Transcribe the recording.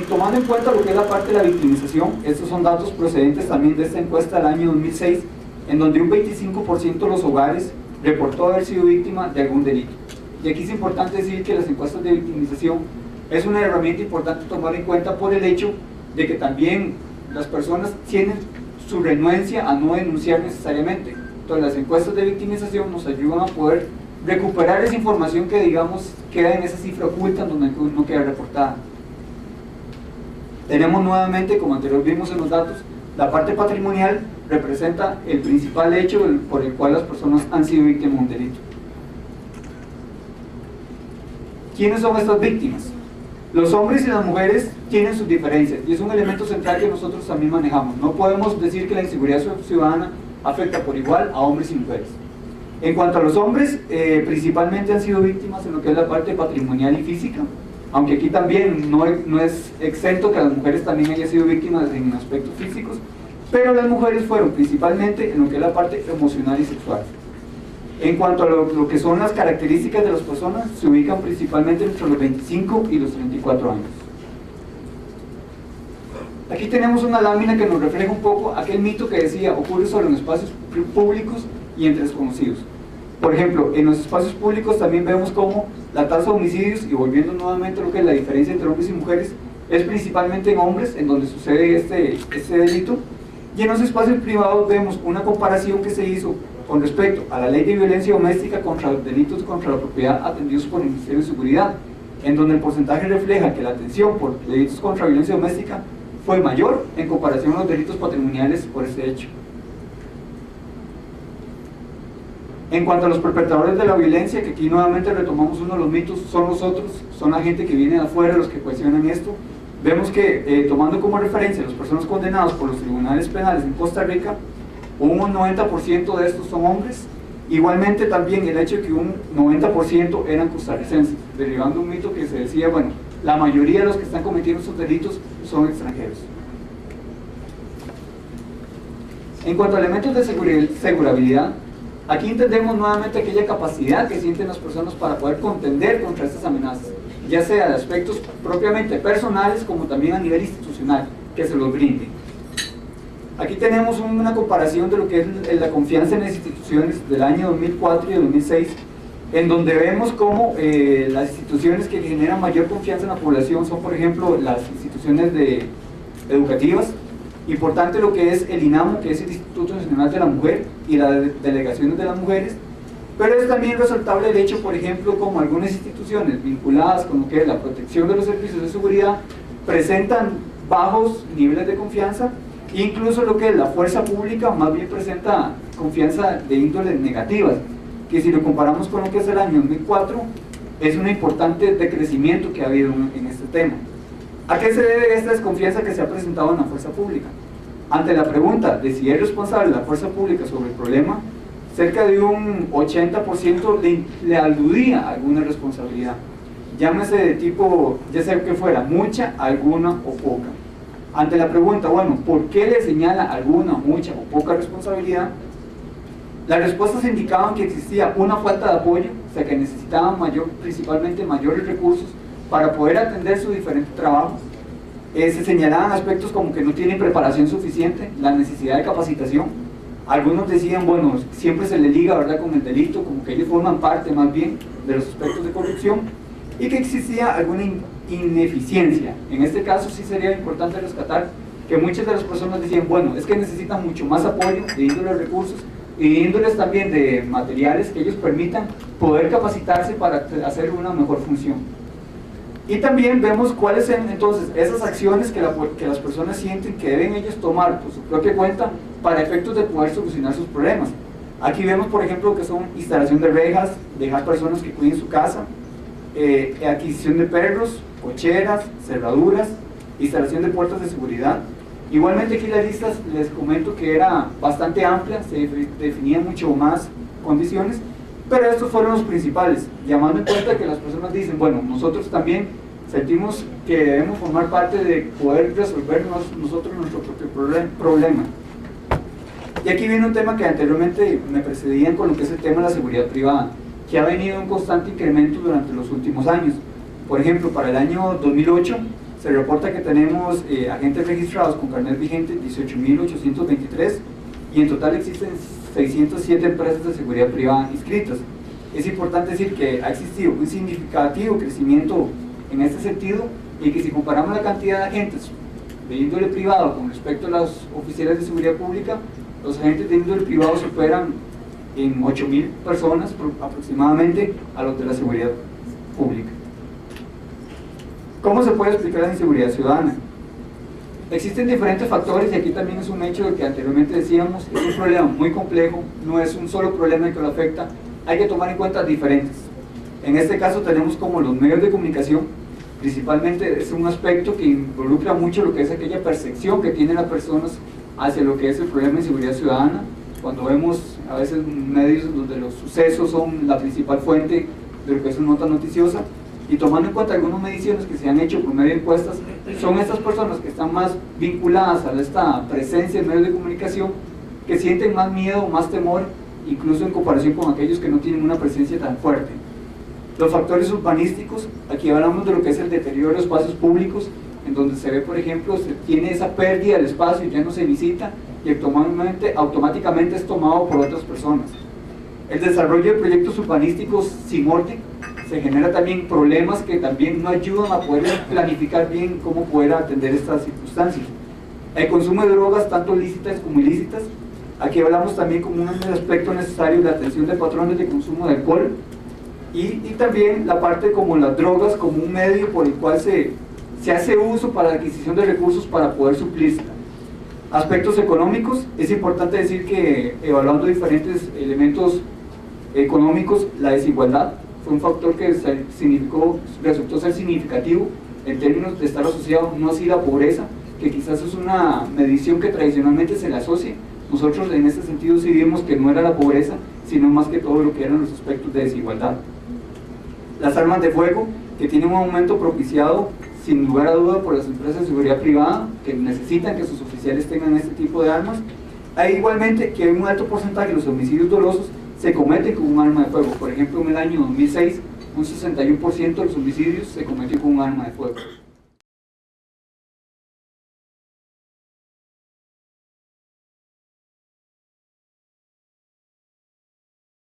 Tomando en cuenta lo que es la parte de la victimización, estos son datos procedentes también de esta encuesta del año 2006, en donde un 25% de los hogares reportó haber sido víctima de algún delito. Y aquí es importante decir que las encuestas de victimización es una herramienta importante tomar en cuenta por el hecho de que también las personas tienen su renuencia a no denunciar necesariamente. Entonces las encuestas de victimización nos ayudan a poder recuperar esa información que, digamos, queda en esa cifra oculta donde no queda reportada. Tenemos nuevamente, como anteriormente vimos en los datos, la parte patrimonial representa el principal hecho por el cual las personas han sido víctimas de un delito. ¿Quiénes son estas víctimas? Los hombres y las mujeres tienen sus diferencias y es un elemento central que nosotros también manejamos. No podemos decir que la inseguridad ciudadana afecta por igual a hombres y mujeres. En cuanto a los hombres, principalmente han sido víctimas en lo que es la parte patrimonial y física, aunque aquí también no es exento que las mujeres también hayan sido víctimas en aspectos físicos, pero las mujeres fueron principalmente en lo que es la parte emocional y sexual. En cuanto a lo que son las características de las personas, se ubican principalmente entre los 25 y los 34 años. Aquí tenemos una lámina que nos refleja un poco aquel mito que decía ocurre solo en espacios públicos y entre desconocidos. Por ejemplo, en los espacios públicos también vemos cómo la tasa de homicidios, y volviendo nuevamente a lo que es la diferencia entre hombres y mujeres, es principalmente en hombres, en donde sucede este delito, y en los espacios privados vemos una comparación que se hizo con respecto a la ley de violencia doméstica contra los delitos contra la propiedad atendidos por el Ministerio de Seguridad, en donde el porcentaje refleja que la atención por delitos contra violencia doméstica fue mayor en comparación a los delitos patrimoniales por este hecho. En cuanto a los perpetradores de la violencia, que aquí nuevamente retomamos uno de los mitos, son los otros, son la gente que viene de afuera los que cuestionan esto. Vemos que tomando como referencia las personas condenadas por los tribunales penales en Costa Rica, un 90% de estos son hombres. Igualmente también el hecho de que un 90% eran costarricenses, derivando un mito que se decía, bueno, la mayoría de los que están cometiendo estos delitos son extranjeros. En cuanto a elementos de segurabilidad, aquí entendemos nuevamente aquella capacidad que sienten las personas para poder contender contra estas amenazas, ya sea de aspectos propiamente personales como también a nivel institucional, que se los brinde. Aquí tenemos una comparación de lo que es la confianza en las instituciones del año 2004 y 2006, en donde vemos cómo las instituciones que generan mayor confianza en la población son, por ejemplo, las instituciones educativas, importante lo que es el INAMU, que es el Instituto Nacional de la Mujer, y las delegaciones de las mujeres, pero es también resaltable el hecho, por ejemplo, como algunas instituciones vinculadas con lo que es la protección de los servicios de seguridad presentan bajos niveles de confianza, incluso lo que es la fuerza pública más bien presenta confianza de índole negativas, que si lo comparamos con lo que es el año 2004, es un importante decrecimiento que ha habido en este tema. ¿A qué se debe esta desconfianza que se ha presentado en la fuerza pública? Ante la pregunta de si es responsable la fuerza pública sobre el problema, cerca de un 80% le aludía a alguna responsabilidad. Llámese de tipo, ya sea que fuera mucha, alguna o poca. Ante la pregunta, bueno, ¿por qué le señala alguna, mucha o poca responsabilidad? Las respuestas indicaban que existía una falta de apoyo, o sea que necesitaban principalmente mayores recursos para poder atender su diferente trabajo. Se señalaban aspectos como que no tienen preparación suficiente, la necesidad de capacitación. Algunos decían, bueno, siempre se le liga, ¿verdad?, con el delito, como que ellos forman parte más bien de los aspectos de corrupción, y que existía alguna ineficiencia. En este caso sí sería importante rescatar que muchas de las personas decían, bueno, es que necesitan mucho más apoyo de índole de recursos y de índoles también de materiales que ellos permitan poder capacitarse para hacer una mejor función. Y también vemos cuáles son entonces esas acciones que las personas sienten que deben ellos tomar por su propia cuenta para efectos de poder solucionar sus problemas. Aquí vemos, por ejemplo, que son instalación de rejas, dejar personas que cuiden su casa, adquisición de perros, cocheras, cerraduras, instalación de puertas de seguridad. Igualmente aquí las listas les comento que era bastante amplia, se definían mucho más condiciones, pero estos fueron los principales, llamando en cuenta que las personas dicen, bueno, nosotros también sentimos que debemos formar parte de poder resolver nosotros nuestro propio problema. Y aquí viene un tema que anteriormente me precedían con lo que es el tema de la seguridad privada, que ha venido en constante incremento durante los últimos años. Por ejemplo, para el año 2008 se reporta que tenemos agentes registrados con carnet vigente 18.823 y en total existen 607 empresas de seguridad privada inscritas. Es importante decir que ha existido un significativo crecimiento en este sentido y que si comparamos la cantidad de agentes de índole privado con respecto a los oficiales de seguridad pública, los agentes de índole privado superan en 8.000 personas aproximadamente a los de la seguridad pública. ¿Cómo se puede explicar la inseguridad ciudadana? Existen diferentes factores y aquí también es un hecho de que anteriormente decíamos, es un problema muy complejo, no es un solo problema el que lo afecta, hay que tomar en cuenta diferentes. En este caso tenemos como los medios de comunicación, principalmente es un aspecto que involucra mucho lo que es aquella percepción que tienen las personas hacia lo que es el problema de inseguridad ciudadana. Cuando vemos a veces medios donde los sucesos son la principal fuente de lo que es una nota noticiosa, y tomando en cuenta algunas mediciones que se han hecho por medio de encuestas, son estas personas que están más vinculadas a esta presencia en medios de comunicación, que sienten más miedo, más temor, incluso en comparación con aquellos que no tienen una presencia tan fuerte. Los factores urbanísticos, aquí hablamos de lo que es el deterioro de espacios públicos, en donde se ve, por ejemplo, se tiene esa pérdida del espacio, ya no se visita y automáticamente es tomado por otras personas. El desarrollo de proyectos urbanísticos sin orden se genera también problemas que también no ayudan a poder planificar bien cómo poder atender estas circunstancias. El consumo de drogas, tanto lícitas como ilícitas, aquí hablamos también como un aspecto necesario de atención de patrones de consumo de alcohol y también la parte como las drogas como un medio por el cual se hace uso para la adquisición de recursos para poder suplirla. Aspectos económicos, es importante decir que evaluando diferentes elementos económicos, la desigualdad fue un factor que resultó ser significativo en términos de estar asociado no así la pobreza, que quizás es una medición que tradicionalmente se le asocia. Nosotros en este sentido sí vimos que no era la pobreza, sino más que todo lo que eran los aspectos de desigualdad. Las armas de fuego, que tienen un aumento propiciado sin lugar a duda por las empresas de seguridad privada, que necesitan que sus oficiales tengan este tipo de armas. Hay igualmente que hay un alto porcentaje de los homicidios dolosos se cometen con un arma de fuego. Por ejemplo, en el año 2006, un 61% de los homicidios se cometió con un arma de fuego.